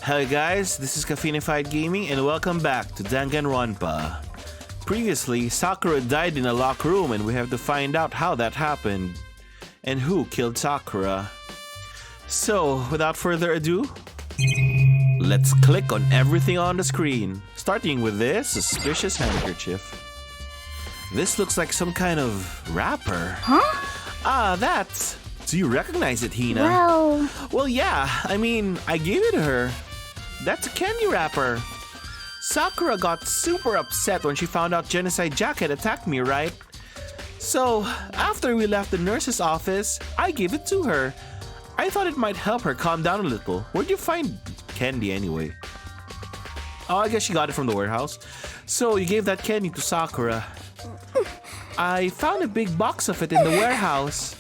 Hello guys, this is Caffeinified Gaming and welcome back to Danganronpa. Previously, Sakura died in a locked room and we have to find out how that happened and who killed Sakura. So, without further ado, let's click on everything on the screen, starting with this suspicious handkerchief. This looks like some kind of wrapper. Huh? Ah, that's... Do you recognize it, Hina? Well, yeah. I mean, I gave it to her. That's a candy wrapper. Sakura got super upset when she found out Genocide Jack had attacked me, right? So, after we left the nurse's office, I gave it to her. I thought it might help her calm down a little. Where'd you find candy anyway? Oh, I guess she got it from the warehouse. So, you gave that candy to Sakura. I found a big box of it in the warehouse.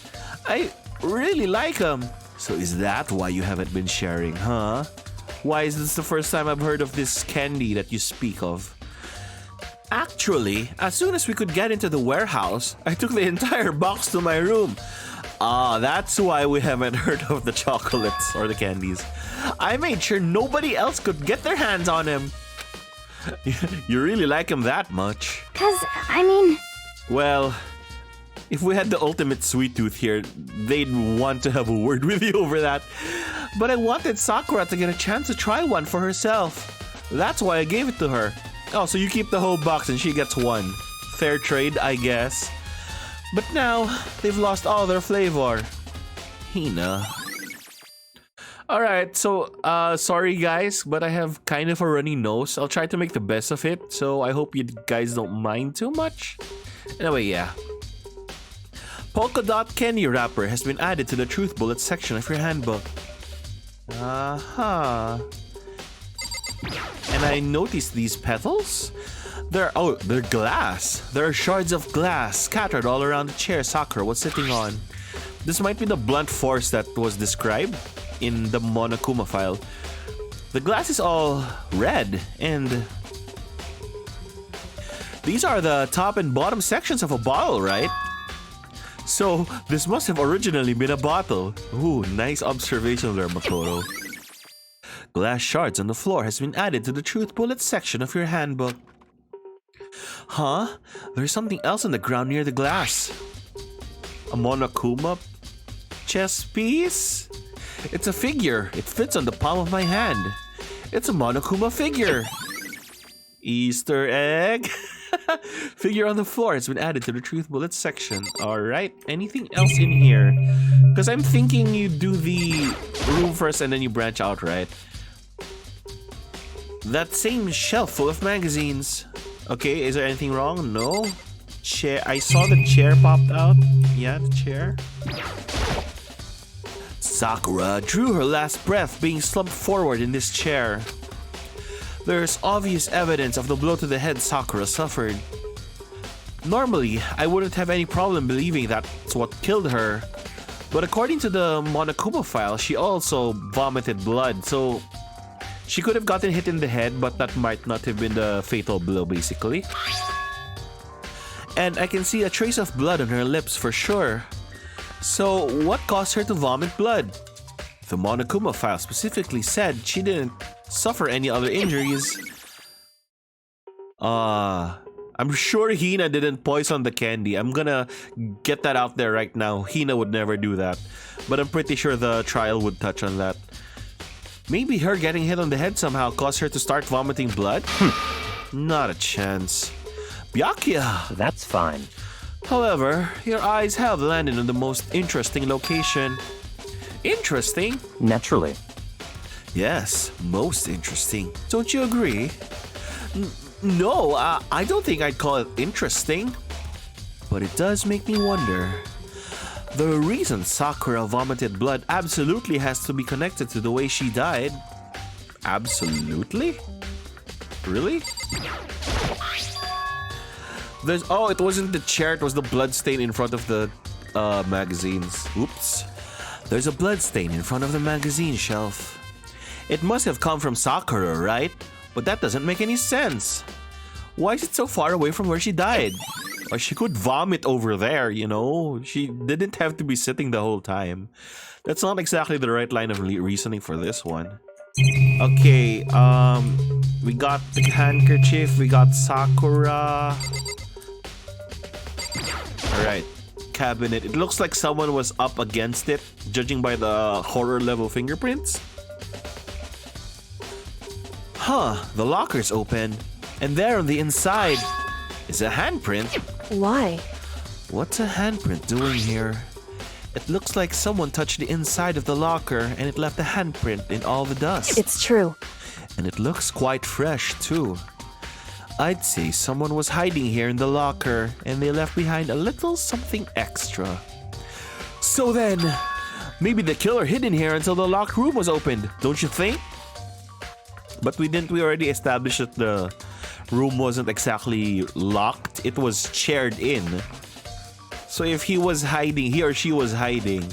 I really like them. So is that why you haven't been sharing, huh? Why is this the first time I've heard of this candy that you speak of? Actually, as soon as we could get into the warehouse, I took the entire box to my room. Ah, that's why we haven't heard of the chocolates or the candies. I made sure nobody else could get their hands on them. You really like him that much? Well, if we had the ultimate sweet tooth here, they'd want to have a word with you over that. But I wanted Sakura to get a chance to try one for herself. That's why I gave it to her. Oh, so you keep the whole box and she gets one. Fair trade, I guess. But now, they've lost all their flavor. Hina. Alright, so, sorry guys, but I have kind of a runny nose. I'll try to make the best of it, so I hope you guys don't mind too much. Anyway, yeah. Polka dot candy wrapper has been added to the truth bullet section of your handbook. And I noticed these petals. They're glass. There are shards of glass scattered all around the chair Sakura was sitting on. This might be the blunt force that was described in the Monokuma file. The glass is all red, and these are the top and bottom sections of a bottle, right? So, this must have originally been a bottle. Ooh, nice observation there, Makoto. Glass shards on the floor has been added to the truth bullet section of your handbook. Huh? There's something else on the ground near the glass. A Monokuma chess piece? It's a figure. It fits on the palm of my hand. It's a Monokuma figure. Easter egg? Figure on the floor has been added to the truth bullet section. Alright, anything else in here? Because I'm thinking you do the room first and then you branch out, right? That same shelf full of magazines. Okay, is there anything wrong? No? Chair. I saw the chair popped out. Yeah, the chair. Sakura drew her last breath being slumped forward in this chair. There's obvious evidence of the blow to the head Sakura suffered. Normally, I wouldn't have any problem believing that's what killed her. But according to the Monokuma file, she also vomited blood, so she could have gotten hit in the head, but that might not have been the fatal blow, basically. And I can see a trace of blood on her lips for sure. So, what caused her to vomit blood? The Monokuma file specifically said she didn't suffer any other injuries. I'm sure Hina didn't poison the candy. I'm gonna get that out there right now. Hina would never do that. But I'm pretty sure the trial would touch on that. Maybe her getting hit on the head somehow caused her to start vomiting blood? Not a chance. Byakuya! That's fine. However, your eyes have landed on the most interesting location. Interesting? Naturally. Yes, most interesting. Don't you agree? No, I don't think I'd call it interesting. But it does make me wonder. The reason Sakura vomited blood absolutely has to be connected to the way she died. Absolutely? Really? It wasn't the chair, it was the blood stain in front of the magazines. Oops. There's a blood stain in front of the magazine shelf. It must have come from Sakura, right? But that doesn't make any sense. Why is it so far away from where she died? Or she could vomit over there, you know? She didn't have to be sitting the whole time. That's not exactly the right line of reasoning for this one. Okay, we got the handkerchief, we got Sakura. Alright, cabinet. It looks like someone was up against it, judging by the horror level fingerprints. Huh, the locker's open. And there on the inside is a handprint. Why? What's a handprint doing here? It looks like someone touched the inside of the locker and it left a handprint in all the dust. It's true. And it looks quite fresh too. I'd say someone was hiding here in the locker and they left behind a little something extra. So then, maybe the killer hid in here until the locked room was opened, don't you think? But we already established that the room wasn't exactly locked, it was chaired in. So if he or she was hiding,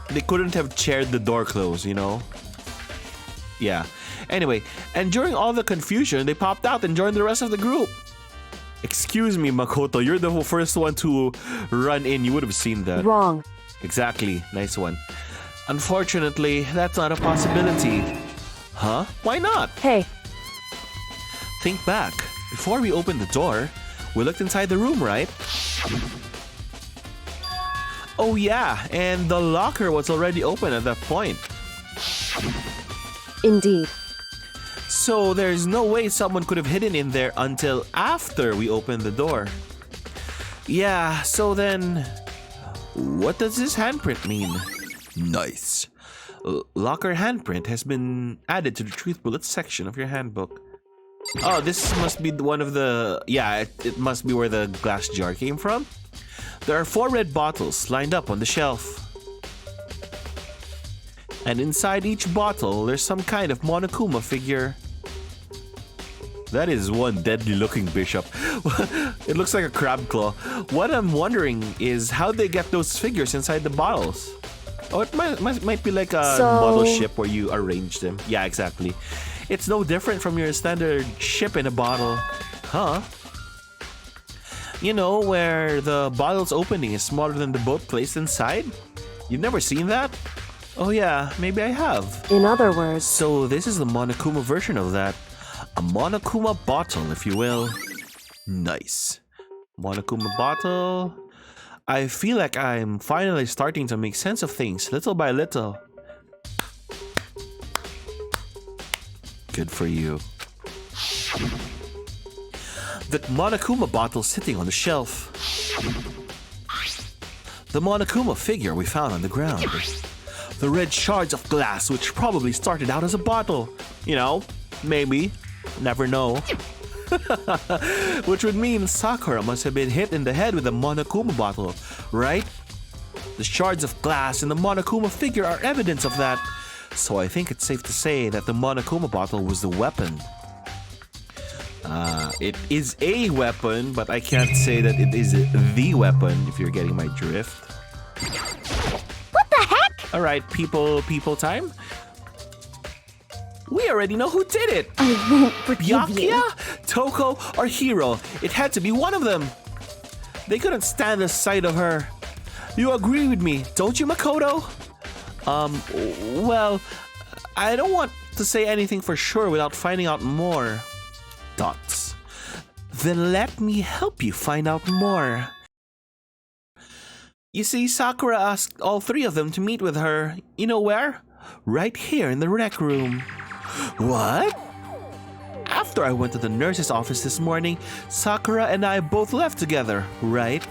they couldn't have chaired the door closed, you know? Yeah. Anyway, and during all the confusion, they popped out and joined the rest of the group. Excuse me, Makoto, you're the first one to run in. You would have seen that. Wrong. Exactly. Nice one. Unfortunately, that's not a possibility. Huh? Why not? Hey. Think back. Before we opened the door, we looked inside the room, right? Oh yeah, and the locker was already open at that point. Indeed. So there's no way someone could have hidden in there until after we opened the door. Yeah, so then, what does this handprint mean? Nice. Locker handprint has been added to the truth bullets section of your handbook. Oh, this must be one of the... Yeah, it must be where the glass jar came from. There are 4 red bottles lined up on the shelf. And inside each bottle, there's some kind of Monokuma figure. That is one deadly looking bishop. It looks like a crab claw. What I'm wondering is how they get those figures inside the bottles. Oh, it might be like a model ship where you arrange them. Yeah, exactly. It's no different from your standard ship in a bottle. Huh? You know, where the bottle's opening is smaller than the boat placed inside? You've never seen that? Oh yeah, maybe I have. In other words... So this is the Monokuma version of that. A Monokuma bottle, if you will. Nice. Monokuma bottle. I feel like I'm finally starting to make sense of things, little by little. Good for you. The Monokuma bottle sitting on the shelf. The Monokuma figure we found on the ground. The red shards of glass which probably started out as a bottle. You know, maybe. Never know. Which would mean Sakura must have been hit in the head with a Monokuma bottle, right? The shards of glass and the Monokuma figure are evidence of that. So I think it's safe to say that the Monokuma bottle was the weapon. It is a weapon, but I can't say that it is the weapon, if you're getting my drift. What the heck? Alright, people time. We already know who did it. I won't forgive you. Byakuya, Toko, or Hiro. It had to be one of them. They couldn't stand the sight of her. You agree with me, don't you, Makoto? Well, I don't want to say anything for sure without finding out more. Dots. Then let me help you find out more. You see, Sakura asked all 3 of them to meet with her. You know where? Right here in the rec room. What? After I went to the nurse's office this morning, Sakura and I both left together, right?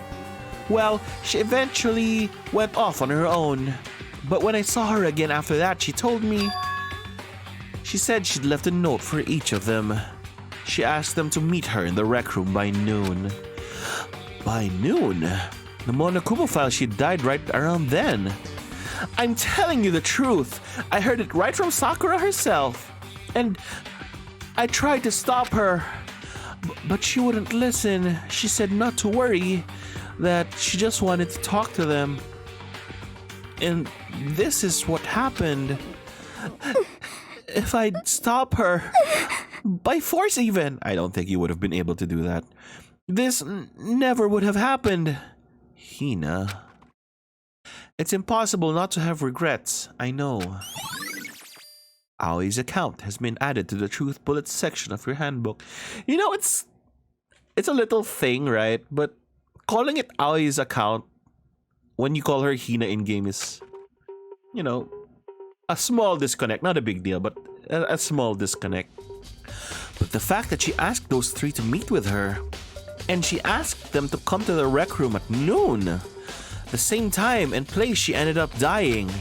Well, she eventually went off on her own. But when I saw her again after that, she told me... She said she'd left a note for each of them. She asked them to meet her in the rec room by noon. By noon? The Monokuma file, she died right around then. I'm telling you the truth. I heard it right from Sakura herself. And I tried to stop her. But she wouldn't listen. She said not to worry. That she just wanted to talk to them. And this is what happened. If I'd stop her, by force even, I don't think you would have been able to do that. This never would have happened. Hina. It's impossible not to have regrets, I know. Aoi's account has been added to the Truth Bullets section of your handbook. You know, it's a little thing, right? But calling it Aoi's account when you call her Hina in-game is, you know, a small disconnect. Not a big deal, but a small disconnect. But the fact that she asked those three to meet with her, and she asked them to come to the rec room at noon, the same time and place she ended up dying.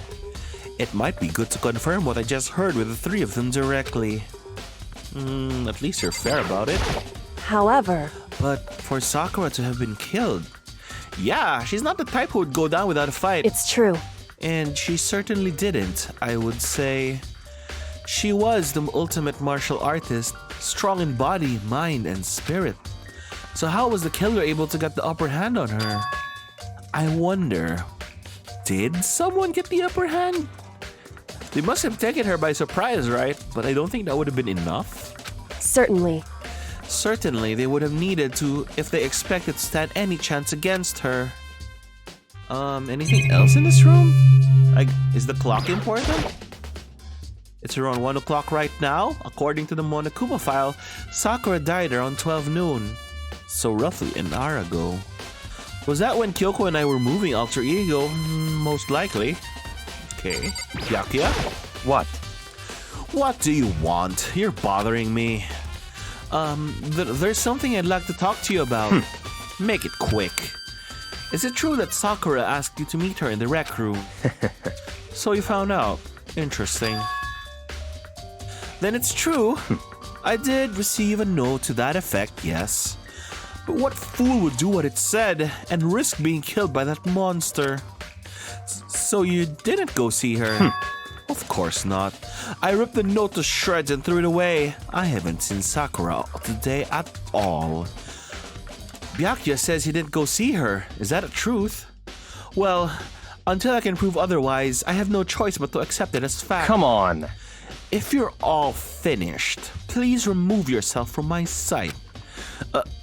It might be good to confirm what I just heard with the three of them directly. At least you're fair about it. However... But for Sakura to have been killed... Yeah, she's not the type who would go down without a fight. It's true. And she certainly didn't, I would say. She was the ultimate martial artist, strong in body, mind, and spirit. So how was the killer able to get the upper hand on her? I wonder, did someone get the upper hand? They must have taken her by surprise, right? But I don't think that would have been enough. Certainly. Certainly, they would have needed to if they expected to stand any chance against her. Anything else in this room? Is the clock important? It's around 1 o'clock right now. According to the Monokuma file, Sakura died around 12 noon. So roughly an hour ago. Was that when Kyoko and I were moving Alter Ego? Most likely. Okay. Byakuya? What? What do you want? You're bothering me. There's something I'd like to talk to you about. Make it quick. Is it true that Sakura asked you to meet her in the rec room? So you found out. Interesting. Then it's true. I did receive a note to that effect, yes. But what fool would do what it said and risk being killed by that monster? So you didn't go see her? Of course not. I ripped the note to shreds and threw it away. I haven't seen Sakura today at all. Byakuya says he didn't go see her. Is that a truth? Well, until I can prove otherwise, I have no choice but to accept it as fact. Come on. If you're all finished, please remove yourself from my sight.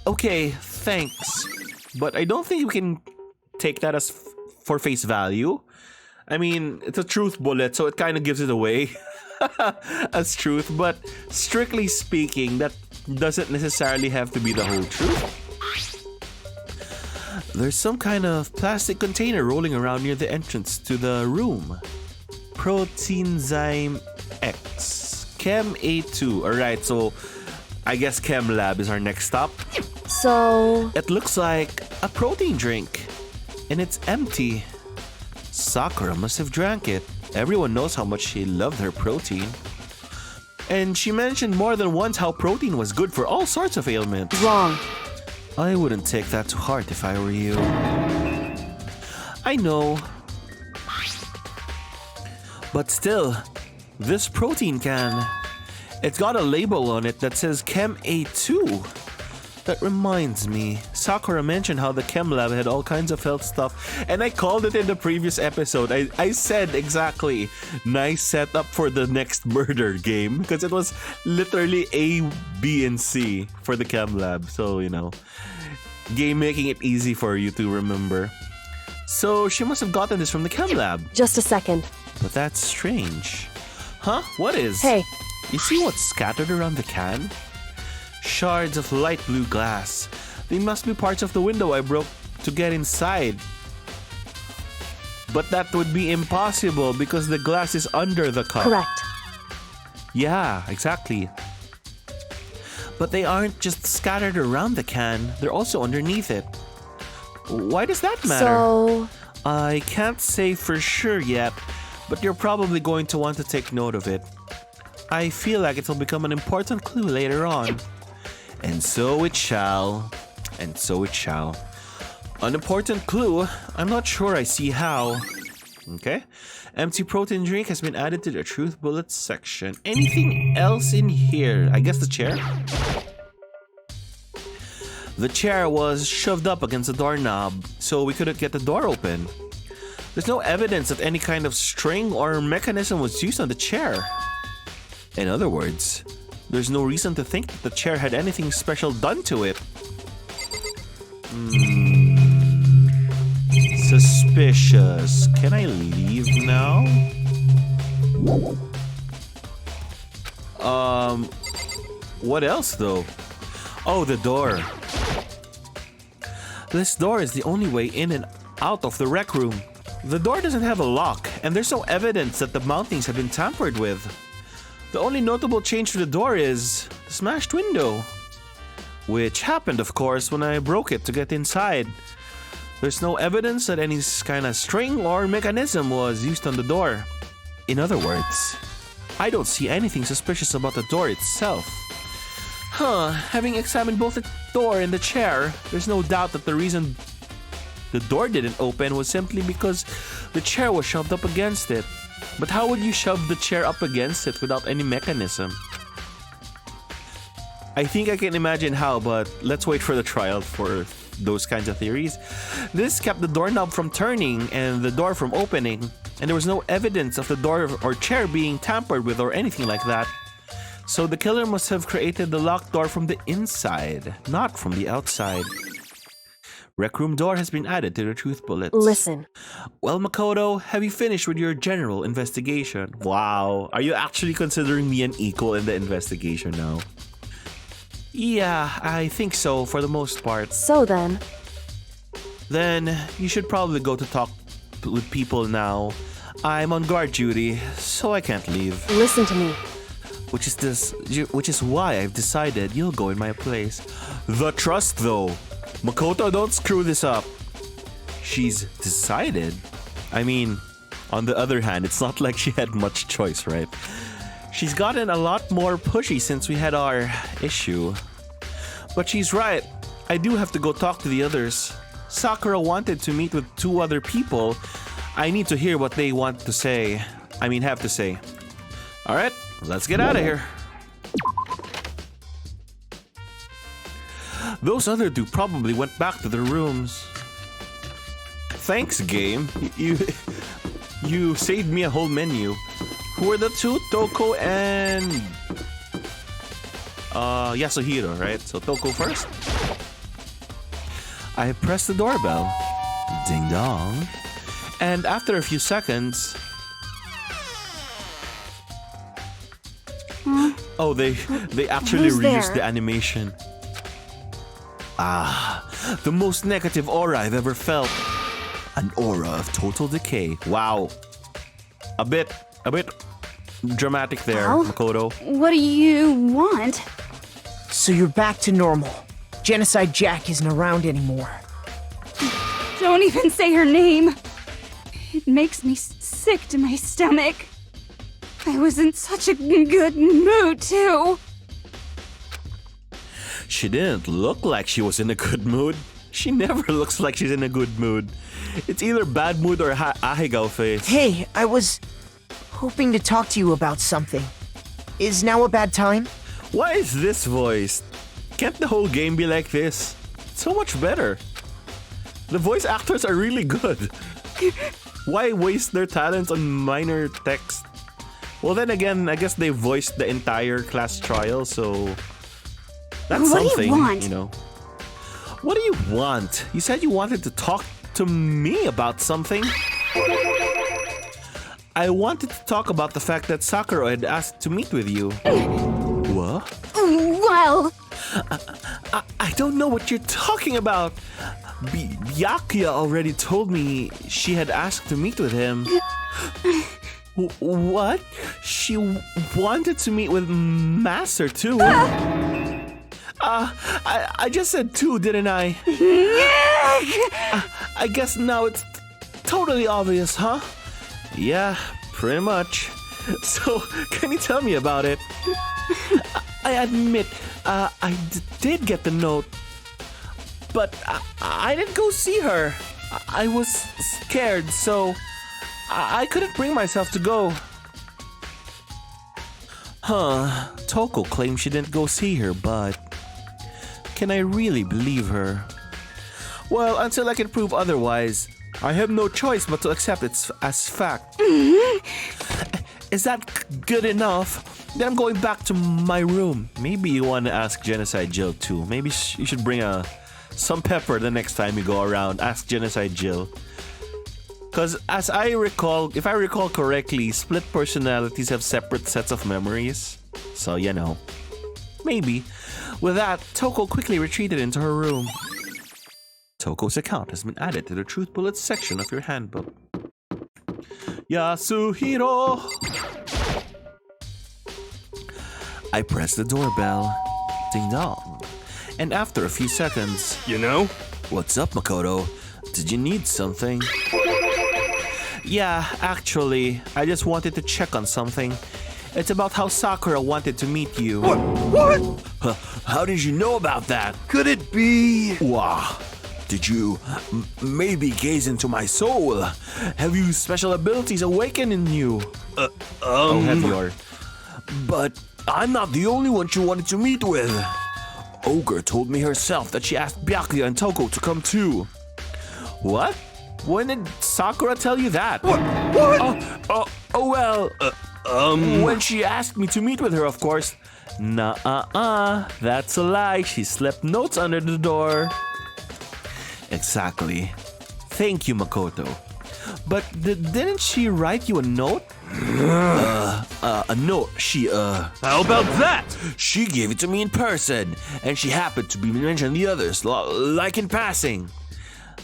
Okay, thanks. But I don't think we can take that as for face value. I mean, it's a truth bullet, so it kind of gives it away as truth. But strictly speaking, that doesn't necessarily have to be the whole truth. There's some kind of plastic container rolling around near the entrance to the room. Proteinzyme X. Chem A2. Alright, so I guess Chem Lab is our next stop. So... It looks like a protein drink. And it's empty. Sakura must have drank it. Everyone knows how much she loved her protein. And she mentioned more than once how protein was good for all sorts of ailments. Wrong. I wouldn't take that to heart if I were you. I know. But still, this protein can. It's got a label on it that says Chem A2. That reminds me, Sakura mentioned how the Chem Lab had all kinds of health stuff, and I called it in the previous episode. I said exactly, nice setup for the next murder game, because it was literally A, B, and C for the Chem Lab. So, you know, game making it easy for you to remember. So she must have gotten this from the Chem Lab. Just a second. But that's strange. Huh? What is? Hey. You see what's scattered around the can? Shards of light blue glass. They must be parts of the window I broke to get inside. But that would be impossible because the glass is under the cup. Correct. Yeah, exactly. But they aren't just scattered around the can, they're also underneath it. Why does that matter? So... I can't say for sure yet, but you're probably going to want to take note of it. I feel like it'll become an important clue later on. And so it shall. And so it shall. An important clue? I'm not sure I see how. Okay. Empty protein drink has been added to the Truth Bullets section. Anything else in here? I guess the chair? The chair was shoved up against the doorknob, so we couldn't get the door open. There's no evidence that any kind of string or mechanism was used on the chair. In other words, there's no reason to think that the chair had anything special done to it. Suspicious. Can I leave now? What else though? Oh, the door. This door is the only way in and out of the rec room. The door doesn't have a lock, and there's no evidence that the mountings have been tampered with. The only notable change to the door is the smashed window, which happened, of course, when I broke it to get inside. There's no evidence that any kind of string or mechanism was used on the door. In other words, I don't see anything suspicious about the door itself. Having examined both the door and the chair, there's no doubt that the reason the door didn't open was simply because the chair was shoved up against it. But how would you shove the chair up against it without any mechanism? I think I can imagine how, but let's wait for the trial for those kinds of theories. This kept the doorknob from turning and the door from opening, and there was no evidence of the door or chair being tampered with or anything like that. So the killer must have created the locked door from the inside, not from the outside. Rec room door has been added to the truth bullets. Listen. Well, Makoto, have you finished with your general investigation? Wow, are you actually considering me an equal in the investigation now? Yeah, I think so for the most part. So then you should probably go to talk with people now. I'm on guard duty, so I can't leave. Listen to me. Which is why I've decided you'll go in my place. The trust, though. Makoto, don't screw this up. She's decided? I mean, on the other hand, it's not like she had much choice, right? She's gotten a lot more pushy since we had our issue. But she's right. I do have to go talk to the others. Sakura wanted to meet with 2 other people. I need to hear what they want to say. Have to say. Alright, let's get out of here. Those other 2 probably went back to their rooms. Thanks, game. You saved me a whole menu. Who are the 2? Toko and... Yasuhiro, right? So Toko first. I pressed the doorbell. Ding dong. And after a few seconds... Oh, they actually reused the animation. The most negative aura I've ever felt. An aura of total decay. Wow. A bit dramatic there, Makoto. What do you want? So you're back to normal. Genocide Jack isn't around anymore. Don't even say her name. It makes me sick to my stomach. I was in such a good mood, too. She didn't look like she was in a good mood. She never looks like she's in a good mood. It's either bad mood or ahegao face. Hey, I was hoping to talk to you about something. Is now a bad time? Why is this voice? Can't the whole game be like this? It's so much better. The voice actors are really good. Why waste their talents on minor text? Well, then again, I guess they voiced the entire class trial, so that's what something, do you want? You know. What do you want? You said you wanted to talk to me about something. I wanted to talk about the fact that Sakura had asked to meet with you. What? Well... I don't know what you're talking about. Byakuya already told me she had asked to meet with him. What? She wanted to meet with Master too. I just said 2, didn't I? I guess now it's totally obvious, huh? Yeah, pretty much. So, can you tell me about it? I admit, I did get the note, but I didn't go see her. I was scared, so I couldn't bring myself to go. Toko claims she didn't go see her, but can I really believe her? Well, until I can prove otherwise, I have no choice but to accept it as fact. Is that good enough? Then I'm going back to my room. Maybe you want to ask Genocide Jill too. Maybe you should bring some pepper the next time you go around. Ask Genocide Jill. Because as I recall, if I recall correctly, split personalities have separate sets of memories. So, you know. Maybe. With that, Toko quickly retreated into her room. Toko's account has been added to the Truth Bullets section of your handbook. Yasuhiro! I pressed the doorbell. Ding dong. And after a few seconds... You know? What's up, Makoto? Did you need something? Yeah, actually, I just wanted to check on something. It's about how Sakura wanted to meet you. What? How did you know about that? Could it be? Wow. Did you maybe gaze into my soul? Have you special abilities awakened in you? Oh, have you? But I'm not the only one she wanted to meet with. Ogre told me herself that she asked Byakuya and Toko to come too. What? When did Sakura tell you that? What? Well, when she asked me to meet with her, of course. That's a lie. She slipped notes under the door. Exactly. Thank you, Makoto. But didn't she write you a note? A note. How about that? She gave it to me in person, and she happened to be mentioning the others, like in passing.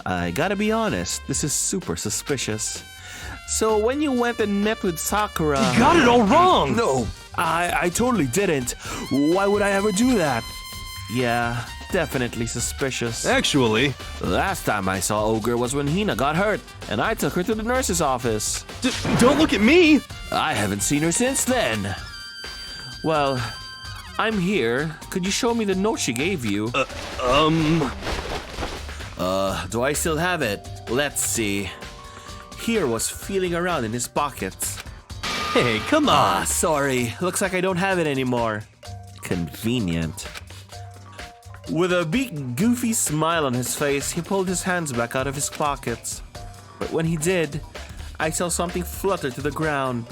I gotta be honest, this is super suspicious. So when you went and met with Sakura... You got it all wrong! No, I totally didn't. Why would I ever do that? Yeah, definitely suspicious. Actually... Last time I saw Ogre was when Hina got hurt, and I took her to the nurse's office. Don't look at me! I haven't seen her since then. Well, I'm here. Could you show me the note she gave you? Do I still have it? Let's see. Hiro was feeling around in his pockets. Hey, come on! Sorry. Looks like I don't have it anymore. Convenient. With a big, goofy smile on his face, he pulled his hands back out of his pockets. But when he did, I saw something flutter to the ground.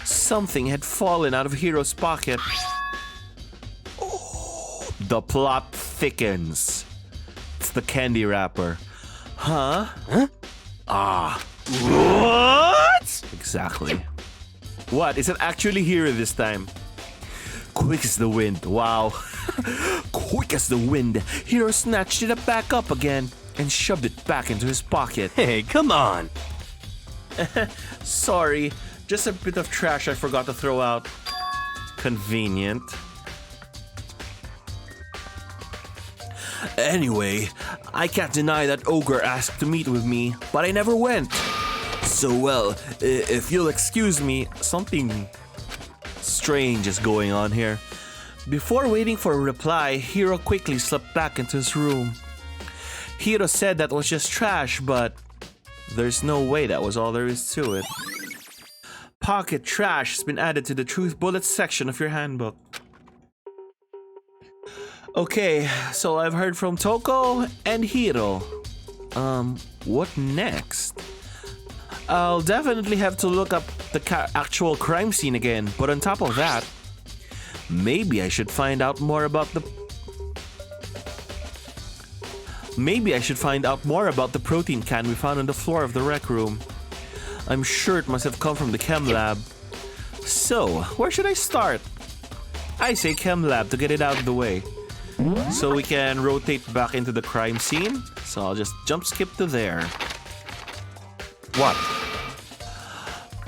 Something had fallen out of Hiro's pocket. Oh, the plot thickens. It's the candy wrapper. Huh? What? Exactly. What? Is it actually Hiro this time? Quick as the wind. Wow. Quick as the wind, Hiro snatched it back up again and shoved it back into his pocket. Hey, come on. Sorry, just a bit of trash I forgot to throw out. Convenient. Anyway, I can't deny that Ogre asked to meet with me, but I never went. So well, if you'll excuse me, something strange is going on here. Before waiting for a reply, Hiro quickly slipped back into his room. Hiro said that was just trash, but there's no way that was all there is to it. Pocket trash has been added to the Truth Bullets section of your handbook. Okay, so I've heard from Toko and Hiro. What next? I'll definitely have to look up the actual crime scene again, but on top of that, maybe I should find out more about the protein can we found on the floor of the rec room. I'm sure it must have come from the Chem Lab. So, where should I start? I say Chem Lab to get it out of the way. So we can rotate back into the crime scene. So I'll just jump skip to there. What?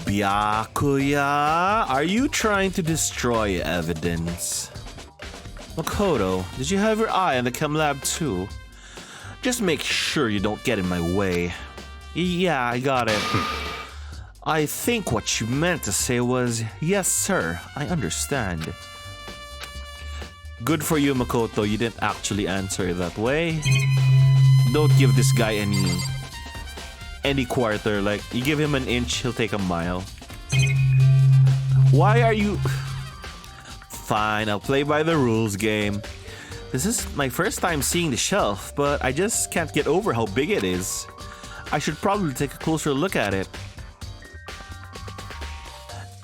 Byakuya, are you trying to destroy evidence? Makoto, did you have your eye on the Chem Lab too? Just make sure you don't get in my way. Yeah, I got it. I think what you meant to say was, yes sir, I understand. Good for you, Makoto, you didn't actually answer it that way. Don't give this guy any quarter, like, you give him an inch, he'll take a mile. Why are you... Fine, I'll play by the rules, game. This is my first time seeing the shelf, but I just can't get over how big it is. I should probably take a closer look at it.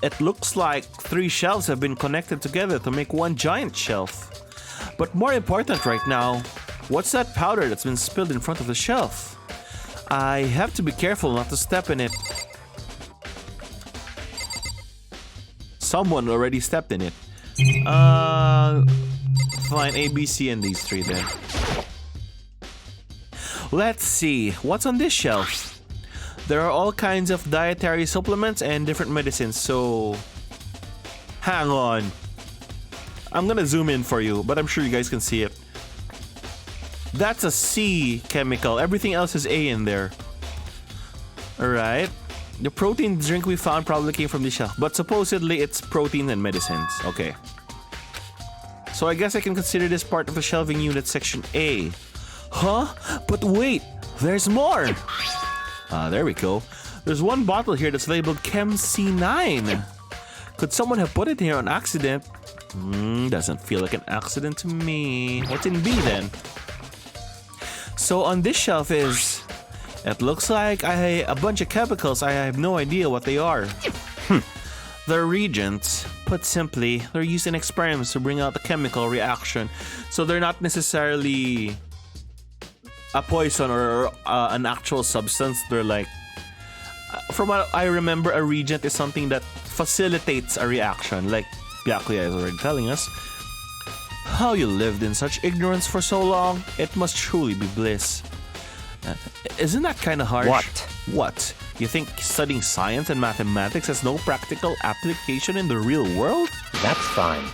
It looks like 3 shelves have been connected together to make one giant shelf. But more important right now, what's that powder that's been spilled in front of the shelf? I have to be careful not to step in it. someone already stepped in it. Fine, A, B, C, and these three then. Let's see, what's on this shelf? There are all kinds of dietary supplements and different medicines, so... Hang on. I'm gonna zoom in for you, but I'm sure you guys can see it. That's a C chemical. Everything else is A in there. Alright. The protein drink we found probably came from the shelf, but supposedly it's protein and medicines. Okay. So I guess I can consider this part of the shelving unit section A. Huh? But wait, there's more! There we go. There's one bottle here that's labeled Chem C9. Could someone have put it here on accident? Doesn't feel like an accident to me. What's in B then? So on this shelf is... It looks like a bunch of chemicals. I have no idea what they are. They're reagents. Put simply, they're used in experiments to bring out the chemical reaction. So they're not necessarily a poison or an actual substance. They're like... From what I remember, a reagent is something that facilitates a reaction. Like Byakuya is already telling us. How you lived in such ignorance for so long, it must truly be bliss. Isn't that kind of harsh? What? You think studying science and mathematics has no practical application in the real world? That's fine.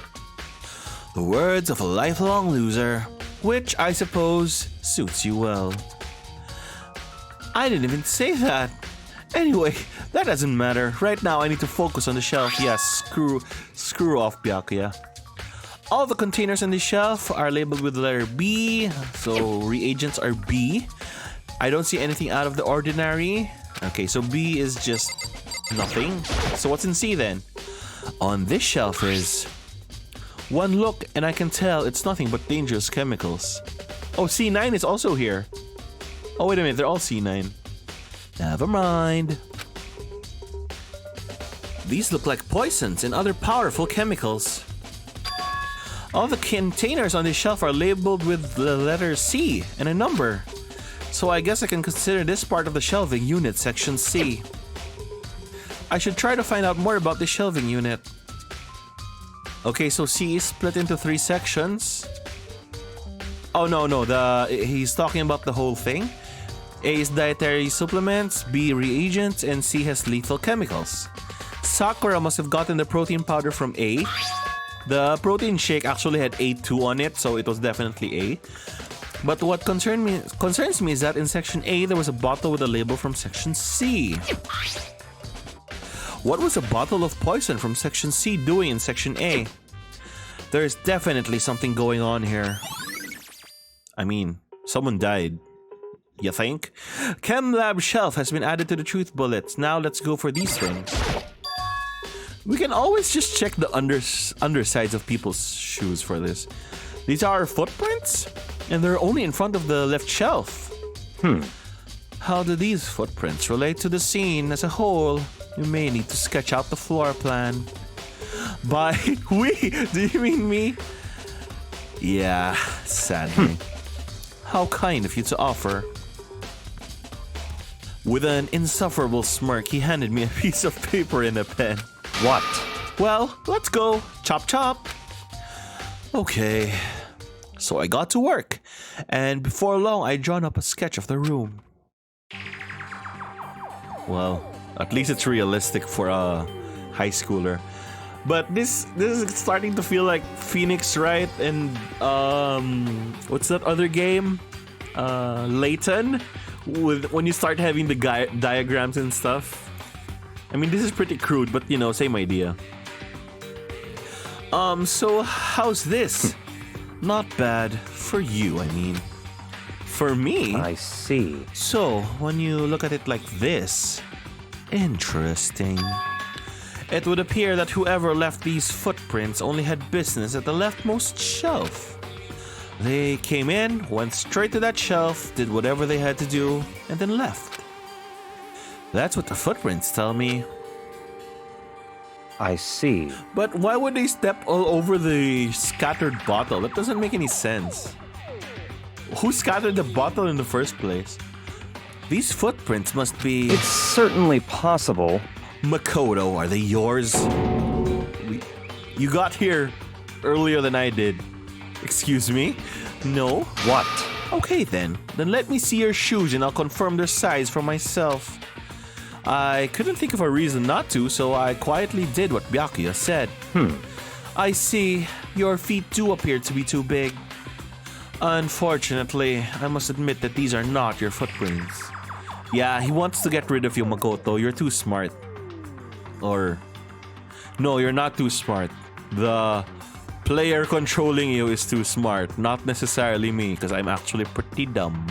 The words of a lifelong loser, which I suppose suits you well. I didn't even say that. Anyway, that doesn't matter. Right now I need to focus on the shelf. Yes, screw off Byakuya. All the containers on the shelf are labeled with the letter B, so reagents are B. I don't see anything out of the ordinary. Okay, so B is just nothing. So what's in C then? On this shelf is... One look and I can tell it's nothing but dangerous chemicals. Oh, C9 is also here. Oh, wait a minute, they're all C9. Never mind. These look like poisons and other powerful chemicals. All the containers on this shelf are labeled with the letter C and a number. So I guess I can consider this part of the shelving unit section C. I should try to find out more about the shelving unit. Okay, so C is split into 3 sections. Oh no, he's talking about the whole thing. A is dietary supplements, B reagents, and C has lethal chemicals. Sakura must have gotten the protein powder from A. The protein shake actually had A2 on it, so it was definitely A. But what concerns me is that in section A there was a bottle with a label from section C. What was a bottle of poison from section C doing in section A? There's definitely something going on here. I mean, someone died. You think? Chem Lab shelf has been added to the truth bullets. Now let's go for these things. We can always just check the undersides of people's shoes for this. These are footprints? And they're only in front of the left shelf. How do these footprints relate to the scene as a whole? You may need to sketch out the floor plan. By we, do you mean me? Yeah, sadly. How kind of you to offer. With an insufferable smirk, he handed me a piece of paper and a pen. What? Well, let's go. Chop chop. Okay. So I got to work, and before long I'd drawn up a sketch of the room. Well, at least it's realistic for a high schooler. But this is starting to feel like Phoenix Wright and what's that other game? Layton, with when you start having the diagrams and stuff. I mean, this is pretty crude, but you know, same idea. So how's this? Not bad for you, I mean. For me? I see. So, when you look at it like this, interesting. It would appear that whoever left these footprints only had business at the leftmost shelf. They came in, went straight to that shelf, did whatever they had to do, and then left. That's what the footprints tell me. I see. But why would they step all over the scattered bottle? That doesn't make any sense. Who scattered the bottle in the first place? These footprints must be... It's certainly possible. Makoto, are they yours? You got here earlier than I did. Excuse me? No? What? Okay then. Then let me see your shoes and I'll confirm their size for myself. I couldn't think of a reason not to, so I quietly did what Byakuya said. I see. Your feet do appear to be too big. Unfortunately, I must admit that these are not your footprints. Yeah, he wants to get rid of you, Makoto. You're too smart. Or... No, you're not too smart. The player controlling you is too smart. Not necessarily me, because I'm actually pretty dumb.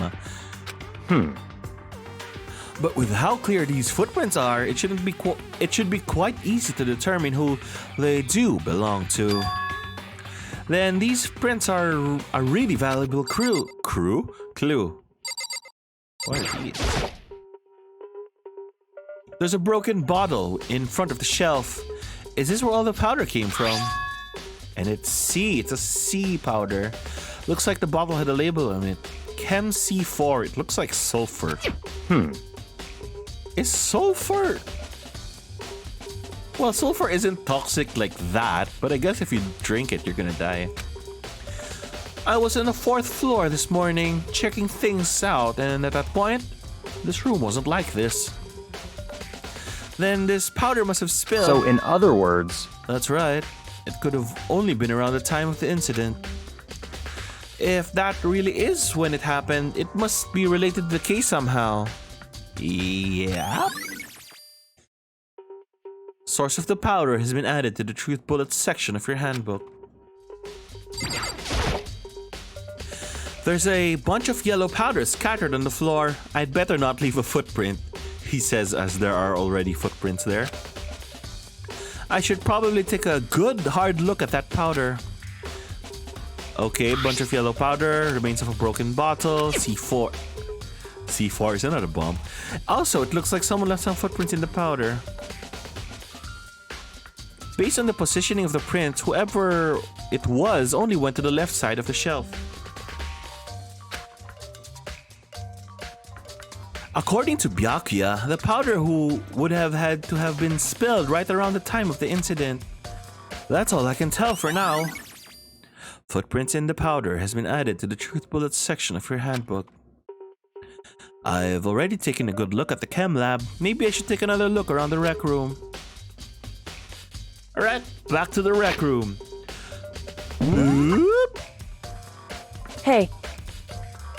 But with how clear these footprints are, it should be quite easy to determine who they do belong to. Then these prints are a really valuable clue. What are these? There's a broken bottle in front of the shelf. Is this where all the powder came from? And it's C. It's a C powder. Looks like the bottle had a label on it. Chem C4. It looks like sulfur. Is sulfur... Well, sulfur isn't toxic like that, but I guess if you drink it, you're gonna die. I was on the 4th floor this morning, checking things out, and at that point, this room wasn't like this. Then this powder must have spilled. So in other words... That's right. It could have only been around the time of the incident. If that really is when it happened, it must be related to the case somehow. Yeah. Source of the powder has been added to the truth bullets section of your handbook. There's a bunch of yellow powder scattered on the floor. I'd better not leave a footprint, he says as there are already footprints there. I should probably take a good hard look at that powder. Okay, bunch of yellow powder, remains of a broken bottle, C4. C4, is that not a bomb? Also, it looks like someone left some footprints in the powder. Based on the positioning of the print, whoever it was only went to the left side of the shelf. According to Byakuya, the powder would have had to have been spilled right around the time of the incident. That's all I can tell for now. Footprints in the powder has been added to the truth bullets section of your handbook. I've already taken a good look at the Chem Lab. Maybe I should take another look around the rec room. Alright, back to the rec room. Hey.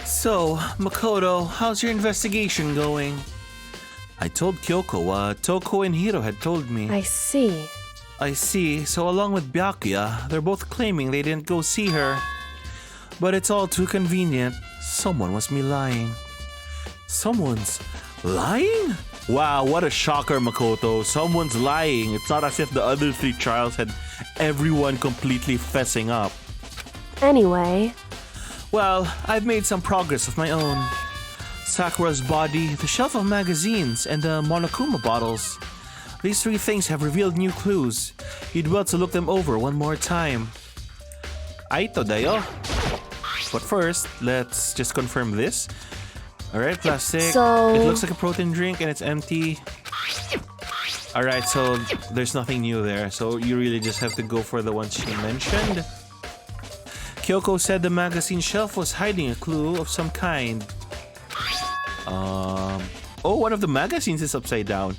So, Makoto, how's your investigation going? I told Kyoko what Toko and Hiro had told me. I see. I see. So along with Byakuya, they're both claiming they didn't go see her. But it's all too convenient. Someone must be lying. Someone's lying? Wow, what a shocker, Makoto. Someone's lying. It's not as if the other 3 trials had everyone completely fessing up. Anyway... Well, I've made some progress of my own. Sakura's body, the shelf of magazines, and the Monokuma bottles. These 3 things have revealed new clues. You'd well to look them over one more time. Aito dayo. But first, let's just confirm this. Alright, plastic. So... It looks like a protein drink and it's empty. Alright, so there's nothing new there. So you really just have to go for the ones she mentioned. Kyoko said the magazine shelf was hiding a clue of some kind. Oh, one of the magazines is upside down.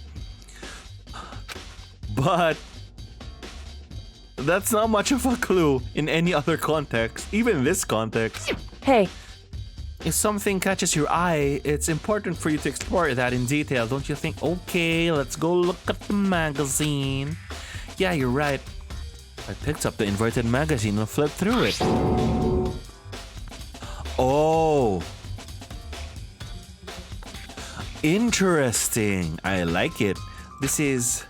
But that's not much of a clue in any other context, even this context. Hey. If something catches your eye, it's important for you to explore that in detail, don't you think? Okay, let's go look at the magazine. Yeah, you're right. I picked up the inverted magazine and flipped through it. Oh. Interesting. I like it. This is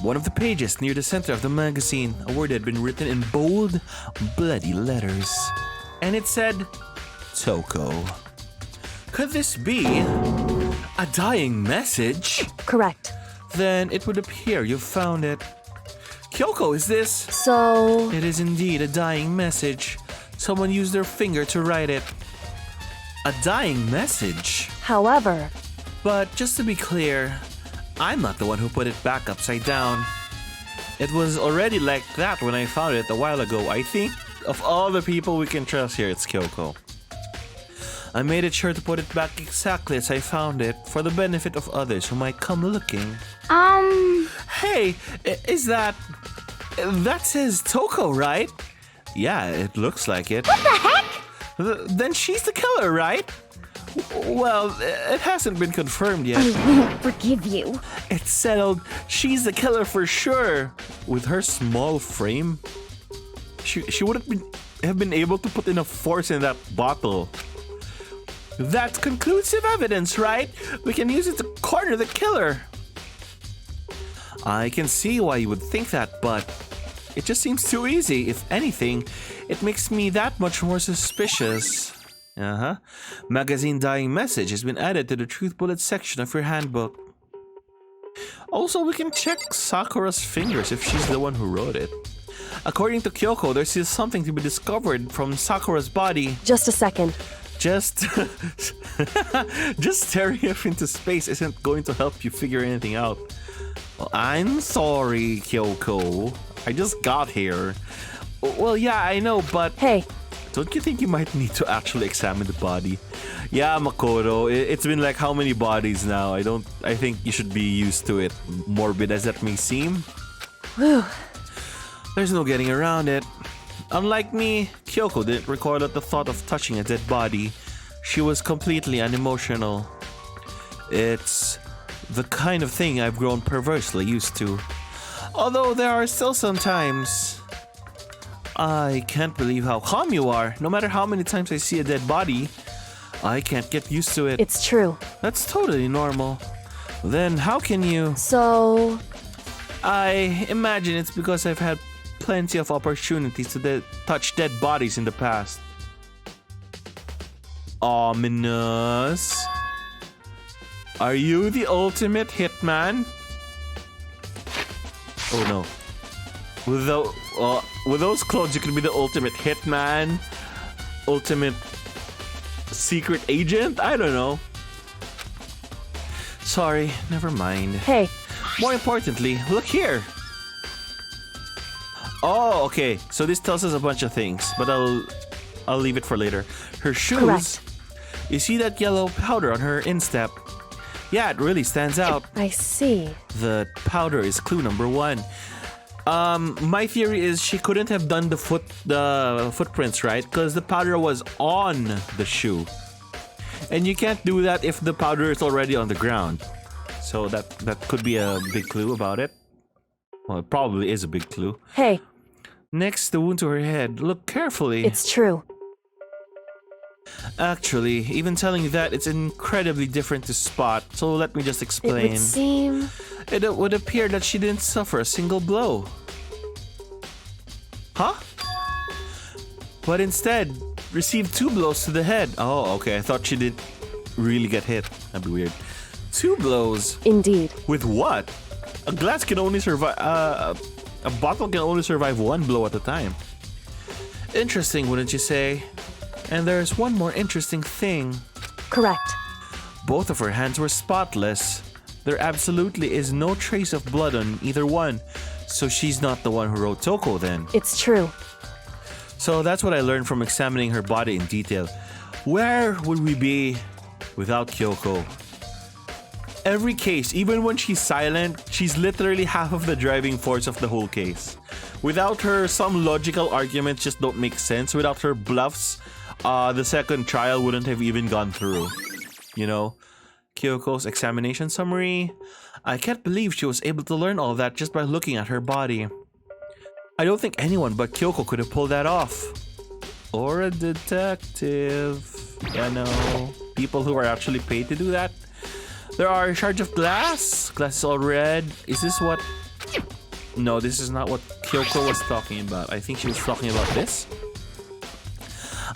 one of the pages near the center of the magazine. A word had been written in bold, bloody letters. And it said, Toko. Could this be a dying message? Correct. Then it would appear you've found it. Kyoko, is this? So... It is indeed a dying message. Someone used their finger to write it. A dying message? However... But just to be clear, I'm not the one who put it back upside down. It was already like that when I found it a while ago. I think of all the people we can trust here, it's Kyoko. I made it sure to put it back exactly as I found it for the benefit of others who might come looking. Hey, is that... That says Toko, right? Yeah, it looks like it. What the heck? Then she's the killer, right? Well, it hasn't been confirmed yet. I won't forgive you. It's settled. She's the killer for sure. With her small frame, she wouldn't have been able to put enough force in that bottle. That's conclusive evidence, right? We can use it to corner the killer. I can see why you would think that, but it just seems too easy. If anything, it makes me that much more suspicious. Magazine dying message has been added to the truth bullet section of your handbook. Also, we can check Sakura's fingers if she's the one who wrote it. According to Kyoko, there's still something to be discovered from Sakura's body. Just a second. Just staring off into space isn't going to help you figure anything out. Well, I'm sorry, Kyoko. I just got here. Well, yeah, I know, but... Hey. Don't you think you might need to actually examine the body? Yeah, Makoto, it's been like how many bodies now? I think you should be used to it, morbid as that may seem. Whew. There's no getting around it. Unlike me, Kyoko didn't recoil at the thought of touching a dead body. She was completely unemotional. It's the kind of thing I've grown perversely used to. Although there are still some times... I can't believe how calm you are. No matter how many times I see a dead body, I can't get used to it. It's true. That's totally normal. Then how can you... So... I imagine it's because I've had plenty of opportunities to touch dead bodies in the past. Ominous. Are you the ultimate hitman? Oh no. With those clothes, you could be the ultimate hitman, ultimate secret agent? I don't know. Sorry, never mind. Hey. More importantly, look here. Oh, okay. So this tells us a bunch of things, but I'll leave it for later. Her shoes. Correct. You see that yellow powder on her instep? Yeah, it really stands out. I see. The powder is clue number 1. My theory is she couldn't have done the footprints, right? Because the powder was on the shoe. And you can't do that if the powder is already on the ground. So that could be a big clue about it. Well, it probably is a big clue. Hey. Next, the wound to her head. Look carefully. It's true. Actually, even telling you that, it's incredibly different to spot. So let me just explain. It would seem... It would appear that she didn't suffer a single blow. Huh? But instead, received 2 blows to the head. Oh, okay. I thought she did really get hit. That'd be weird. 2 blows. Indeed. With what? A glass can only survive... a bottle can only survive 1 blow at a time. Interesting, wouldn't you say? And there's one more interesting thing. Correct. Both of her hands were spotless. There absolutely is no trace of blood on either one. So she's not the one who wrote Toko then. It's true. So that's what I learned from examining her body in detail. Where would we be without Kyoko? Every case, even when she's silent, she's literally half of the driving force of the whole case. Without her, some logical arguments just don't make sense. Without her bluffs, the second trial wouldn't have even gone through. You know? Kyoko's examination summary. I can't believe she was able to learn all that just by looking at her body. I don't think anyone but Kyoko could have pulled that off. Or a detective. Yeah, no. People who are actually paid to do that. There are a shards of glass. Glass is all red. Is this what... No, this is not what Kyoko was talking about. I think she was talking about this.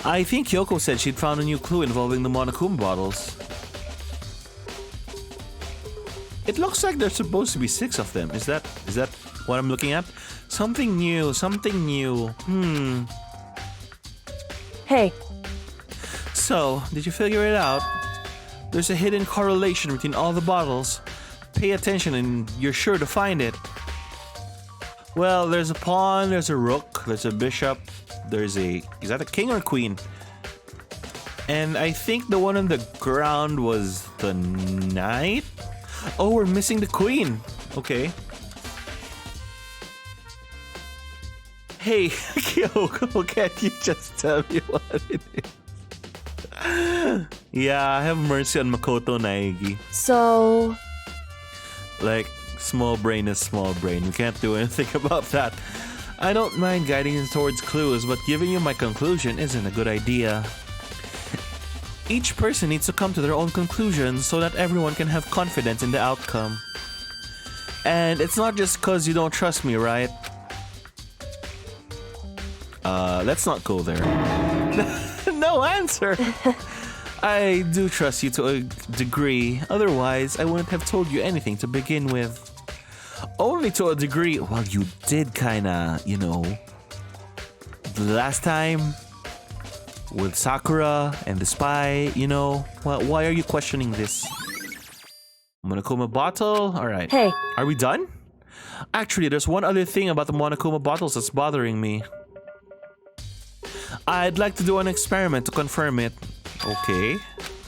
I think Kyoko said she'd found a new clue involving the Monokuma bottles. It looks like there's supposed to be 6 of them. Is that what I'm looking at? Something new, something new. Hey. So, did you figure it out? There's a hidden correlation between all the bottles. Pay attention and you're sure to find it. Well, there's a pawn, there's a rook, there's a bishop, there's a... Is that a king or queen? And I think the one on the ground was the knight? Oh, we're missing the queen. Okay. Hey, Kyoko, can't you just tell me what it is? Yeah, have mercy on Makoto Naegi. So, Like, small brain is small brain. We can't do anything about that. I don't mind guiding you towards clues, but giving you my conclusion isn't a good idea. Each person needs to come to their own conclusions so that everyone can have confidence in the outcome. And it's not just cause you don't trust me, right? Let's not go there. No answer! I do trust you to a degree, otherwise I wouldn't have told you anything to begin with. Only to a degree. Well, you did kinda, you know. The last time with Sakura and the spy, you know. Well, why are you questioning this? Monokuma bottle? Alright. hey, Are we done? Actually, there's one other thing about the Monokuma bottles that's bothering me. I'd like to do an experiment to confirm it. Okay.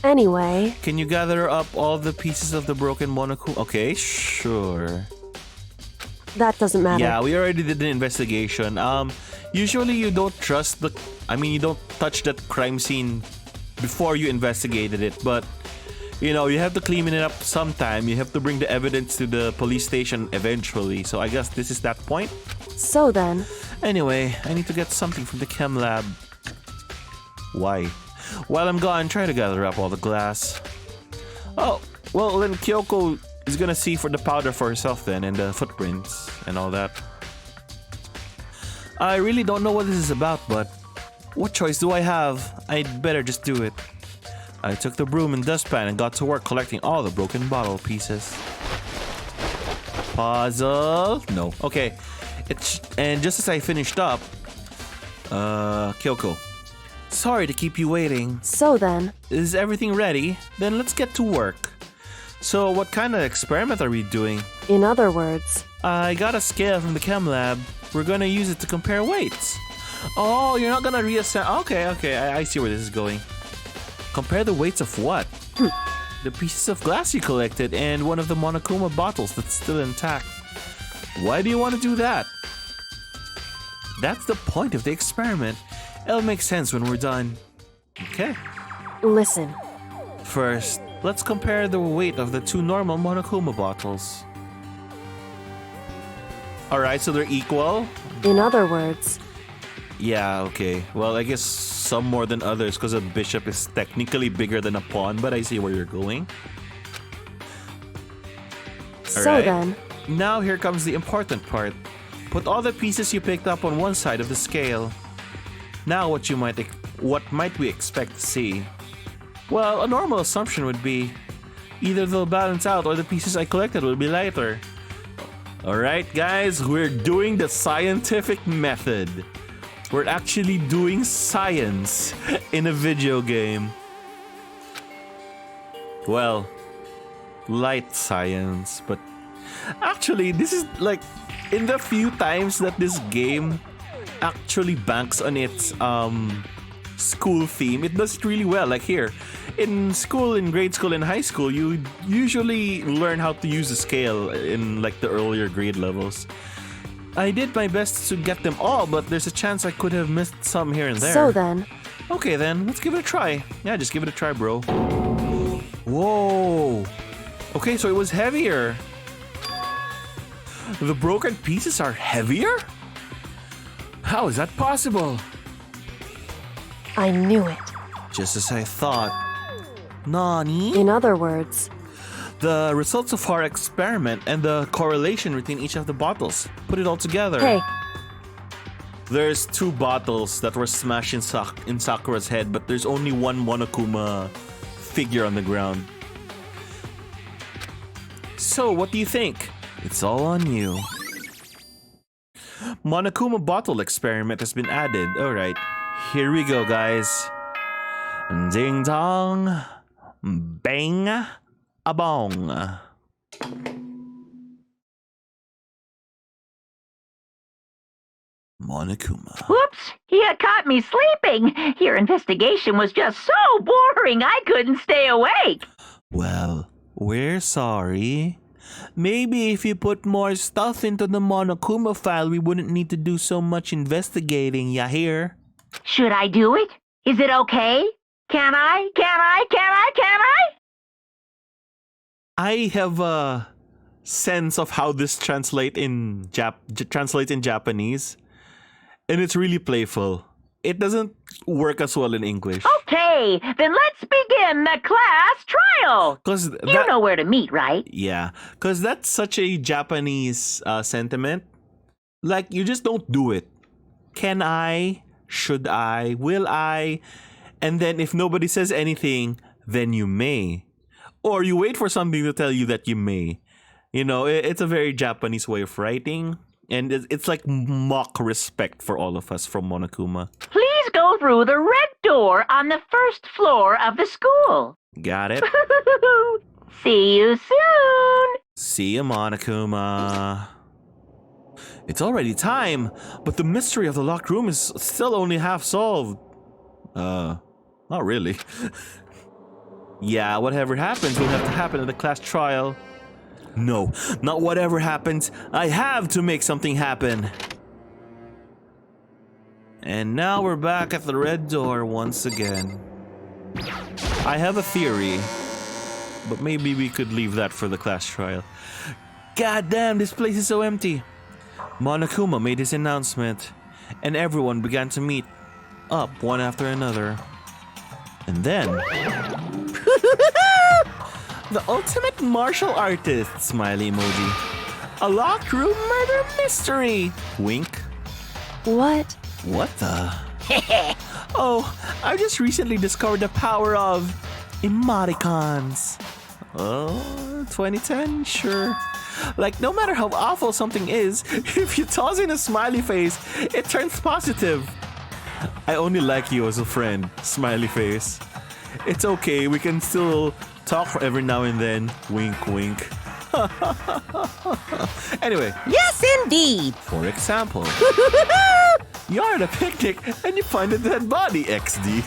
anyway, Can you gather up all the pieces of the broken Monokuma? Okay, sure. that doesn't matter. Yeah, we already did the investigation. Usually you don't trust the... I mean, you don't touch that crime scene before you investigated it, but... You know, you have to clean it up sometime. You have to bring the evidence to the police station eventually. So I guess this is that point. So then, Anyway, I need to get something from the Chem Lab. Why? While I'm gone, try to gather up all the glass. Oh, well then Kyoko is gonna see for the powder for herself then, and the footprints and all that. I really don't know what this is about, but what choice do I have? I'd better just do it. I took the broom and dustpan and got to work collecting all the broken bottle pieces. Puzzle? No. Okay. And just as I finished up, Kyoko. Sorry to keep you waiting. so then, Is everything ready? Then let's get to work. So what kind of experiment are we doing? in other words, I got a scale from the Chem Lab. We're gonna use it to compare weights. Oh, you're not gonna reassemble. Okay, I see where this is going. Compare the weights of what? The pieces of glass you collected and one of the Monokuma bottles that's still intact. Why do you want to do that? That's the point of the experiment. It'll make sense when we're done. Okay. listen, First, let's compare the weight of the two normal Monokuma bottles. Alright, so they're equal? in other words, Yeah, okay. Well, I guess some more than others because a bishop is technically bigger than a pawn, but I see where you're going. so Alright. then, Now here comes the important part. Put all the pieces you picked up on one side of the scale. Now what might we expect to see? Well, a normal assumption would be either they'll balance out or the pieces I collected will be lighter. Alright guys, we're doing the scientific method. We're actually doing science in a video game. Well, light science, but actually this is like in the few times that this game actually banks on its school theme, it does it really well. Like here, in school, in grade school, in high school, you usually learn how to use a scale in like the earlier grade levels. I did my best to get them all, but there's a chance I could have missed some here and there. so then, Okay then, let's give it a try. Yeah, just give it a try, bro. Whoa. Okay, so it was heavier. The broken pieces are heavier? How is that possible? I knew it. Just as I thought. Nani? In other words, The results of our experiment and the correlation between each of the bottles. Put it all together. hey, There's two bottles that were smashed in Sakura's head, but there's only one Monokuma figure on the ground. So, what do you think? It's all on you. Monokuma bottle experiment has been added. Alright, here we go, guys. Ding dong, bang, a bong. Monokuma. Whoops! You caught me sleeping. Your investigation was just so boring I couldn't stay awake. Well, we're sorry. Maybe if you put more stuff into the Monokuma file, we wouldn't need to do so much investigating, ya hear? Should I do it? Is it okay? Can I? I have a sense of how this translates in Japanese, and it's really playful. It doesn't work as well in English. Okay, then let's begin the class trial. You know where to meet, right? Yeah, because that's such a Japanese sentiment. Like, you just don't do it. Can I? Should I? Will I? And then if nobody says anything, then you may. Or you wait for something to tell you that you may. You know, it's a very Japanese way of writing. And it's like mock respect for all of us from Monokuma. Please go through the red door on the first floor of the school. Got it. See you soon. See you, Monokuma. It's already time, but the mystery of the locked room is still only half solved. Not really. Yeah, whatever happens will have to happen at the class trial. No, not whatever happens. I have to make something happen. And now we're back at the red door once again. I have a theory, but maybe we could leave that for the class trial. God damn, this place is so empty. Monokuma made his announcement, and everyone began to meet up one after another. And then... the ultimate martial artist, smiley emoji. A locked room murder mystery. Wink. What? What the? Oh, I just recently discovered the power of emoticons. Oh, 2010? Sure. Like, no matter how awful something is, if you toss in a smiley face, it turns positive. I only like you as a friend, smiley face. It's okay, we can still talk every now and then. Wink, wink. Anyway. Yes, indeed. For example, you're at a picnic and you find a dead body, XD.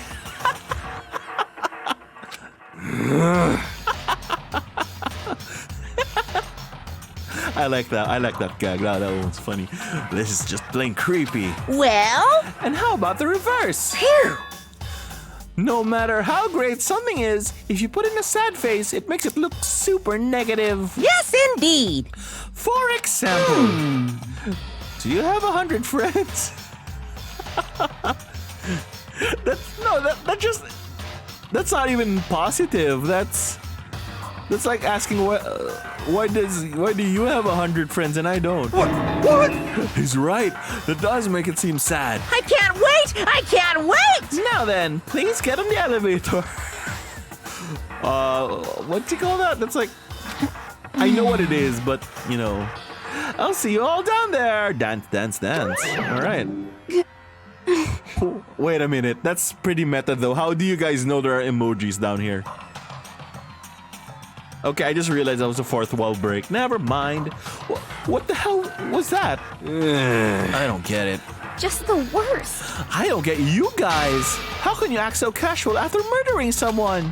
I like that gag. That one's funny. This is just plain creepy. Well? And how about the reverse? Phew. No matter how great something is, if you put in a sad face, it makes it look super negative. Yes, indeed. For example, do you have 100 friends? That's not even positive. That's like asking why do you have 100 friends and I don't? What? He's right. That does make it seem sad. I can't wait! I can't wait! Now then, please get on the elevator. What do you call that? That's like, I know what it is, but you know, I'll see you all down there. Dance, dance, dance. All right. Wait a minute. That's pretty meta though. How do you guys know there are emojis down here? Okay, I just realized that was a fourth wall break. Never mind. What the hell was that? I don't get it. Just the worst. I don't get you guys. How can you act so casual after murdering someone?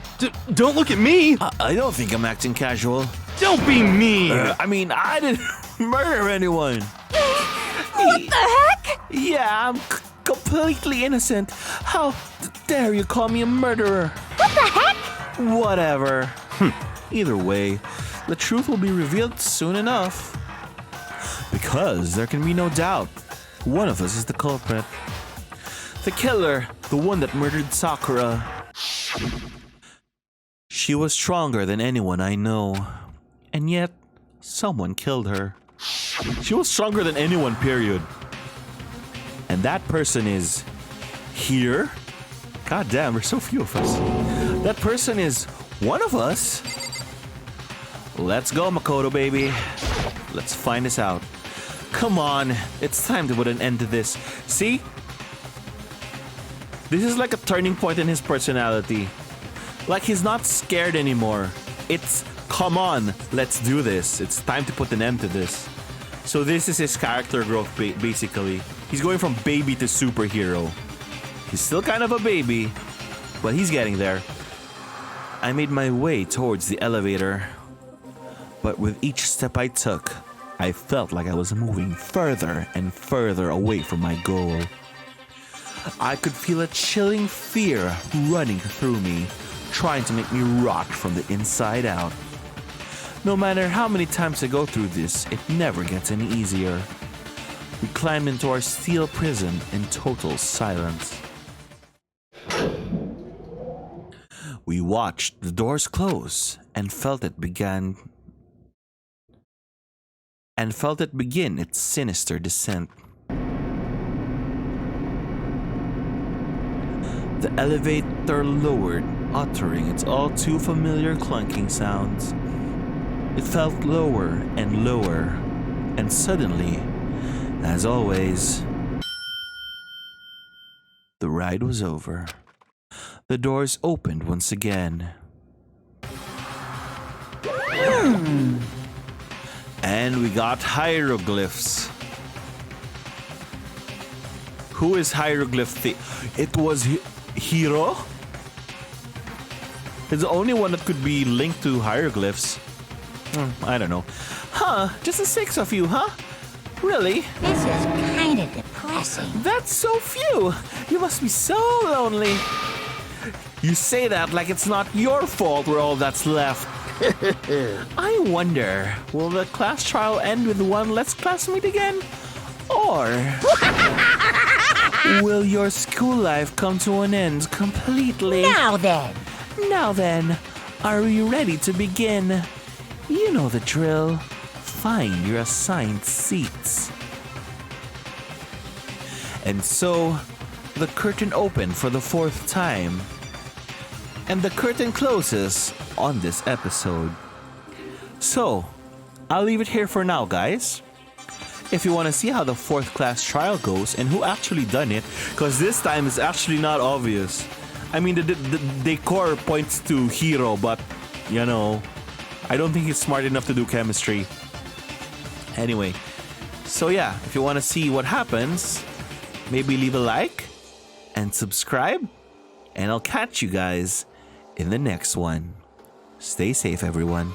Don't look at me. I don't think I'm acting casual. Don't be mean. I mean, I didn't murder anyone. What the heck? Yeah, I'm completely innocent. How dare you call me a murderer? What the heck? Whatever. Either way, the truth will be revealed soon enough. Because there can be no doubt, one of us is the culprit. The killer, the one that murdered Sakura. She was stronger than anyone I know. And yet, someone killed her. She was stronger than anyone, period. And that person is... here? God damn, there's so few of us. That person is one of us. Let's go, Makoto, baby. Let's find this out. Come on, it's time to put an end to this. See? This is like a turning point in his personality. Like he's not scared anymore. It's, come on, let's do this. It's time to put an end to this. So this is his character growth, basically. He's going from baby to superhero. He's still kind of a baby, but he's getting there. I made my way towards the elevator, but with each step I took, I felt like I was moving further and further away from my goal. I could feel a chilling fear running through me, trying to make me rot from the inside out. No matter how many times I go through this, it never gets any easier. We climbed into our steel prison in total silence. We watched the doors close and felt it begin its sinister descent. The elevator lowered, uttering its all too familiar clunking sounds. It felt lower and lower, and suddenly, as always, the ride was over. The doors opened once again. And we got hieroglyphs. Who is hieroglyph? It was Hiro? It's the only one that could be linked to hieroglyphs. I don't know. Huh? Just the 6 of you, huh? Really? This is kind of depressing. That's so few. You must be so lonely. You say that like it's not your fault we're all that's left. I wonder, will the class trial end with one Let's Classmate again? Or will your school life come to an end completely? Now then, are you ready to begin? You know the drill. Find your assigned seats. And so, the curtain opened for the 4th time. And the curtain closes on this episode. So, I'll leave it here for now, guys. If you want to see how the 4th class trial goes and who actually done it, because this time it's actually not obvious. I mean, the decor points to Hiro, but, you know, I don't think he's smart enough to do chemistry. Anyway, so yeah, if you want to see what happens, maybe leave a like and subscribe, and I'll catch you guys in the next one. Stay safe, everyone.